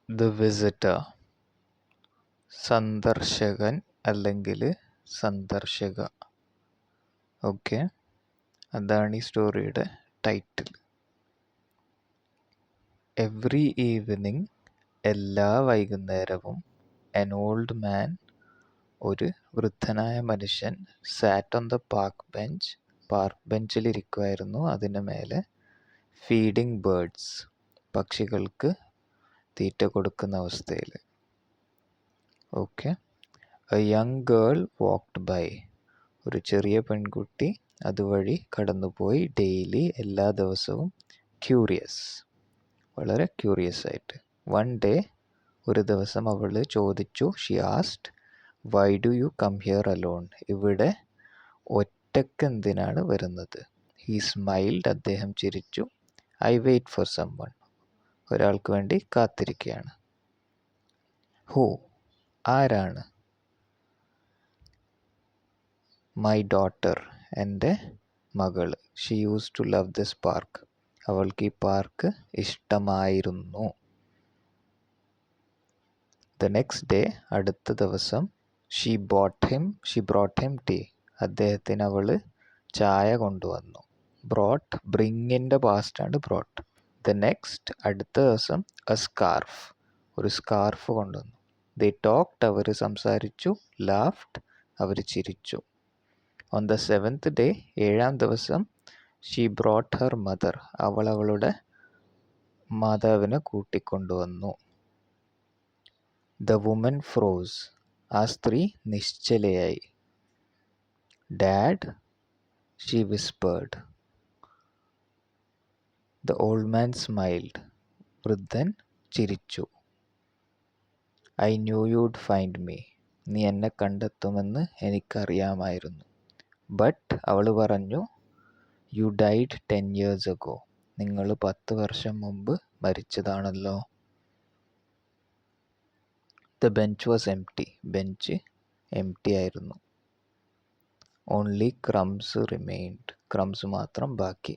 The visitor, സന്ദർശകൻ അല്ലെങ്കിൽ സന്ദർശക. Okay, അതാണ് ഈ സ്റ്റോറിയുടെ ടൈറ്റിൽ. എവ്രി ഈവനിങ്, എല്ലാ വൈകുന്നേരവും, an old man, ഒരു വൃദ്ധനായ മനുഷ്യൻ, sat on the park bench, park ബെഞ്ചിലിരിക്കുമായിരുന്നു, അതിന് മേലെ, ഫീഡിങ് ബേർഡ്സ്, പക്ഷികൾക്ക് തീറ്റ കൊടുക്കുന്ന അവസ്ഥയിൽ. Okay. A young girl walked by, ഒരു ചെറിയ പെൺകുട്ടി അതുവഴി കടന്നുപോയി, ഡെയിലി, എല്ലാ ദിവസവും, ക്യൂറിയസ്, വളരെ ക്യൂറിയസ് ആയിട്ട്. വൺ ഡേ, ഒരു ദിവസം അവൾ ചോദിച്ചു, she asked, why do you come here alone, ഇവിടെ ഒറ്റക്ക് എന്തിനാണ് വരുന്നത്? ഹി സ്മൈൽഡ്, അദ്ദേഹം ചിരിച്ചു. ഐ വെയിറ്റ് ഫോർ സംവൺ, ഒരാൾക്ക് വേണ്ടി കാത്തിരിക്കുകയാണ്. ഹൂ, ആരാണ്? മൈ ഡോട്ടർ, എൻ്റെ മകൾ. She use to love this park, അവൾക്ക് ഈ പാർക്ക് ഇഷ്ടമായിരുന്നു. ദ നെക്സ്റ്റ് ഡേ, അടുത്ത ദിവസം, ഷീ ബ്രോട്ട് ഹിം ടീ, അദ്ദേഹത്തിന് അവൾ ചായ കൊണ്ടുവന്നു. ബ്രോട്ട്, ബ്രിങ്ങിൻ്റെ പാസ്റ്റാണ് ബ്രോട്ട്. ദ നെക്സ്റ്റ്, അടുത്ത ദിവസം, എ സ്കാർഫ്, ഒരു സ്കാർഫ് കൊണ്ടുവന്നു. ദേ ടോക്ഡ്, അവർ സംസാരിച്ചു. ലാഫ്ഡ്, അവർ ചിരിച്ചു. ഓൺ ദ സെവൻത് ഡേ, ഏഴാം ദിവസം, ഷീ ബ്രോട്ട് ഹർ മദർ, അവൾ അവളുടെ മാതാവിനെ കൂട്ടിക്കൊണ്ടുവന്നു. ദ വുമൻ ഫ്രോസ്, ആ സ്ത്രീ നിശ്ചലയായി. Dad, she whispered. The old man smiled, വൃദ്ധൻ ചിരിച്ചു. I knew you'd find me, നീ എന്നെ കണ്ടെത്തുമെന്ന് എനിക്കറിയാമായിരുന്നു. ബട്ട്, അവൾ പറഞ്ഞു, യു ഡൈഡ് 10 years ago, നിങ്ങൾ 10 വർഷം മുമ്പ് മരിച്ചതാണല്ലോ. The bench was empty, bench empty ആയിരുന്നു. ഓൺലി ക്രംസ് റിമെയിൻഡ്, ക്രംസ് മാത്രം ബാക്കി.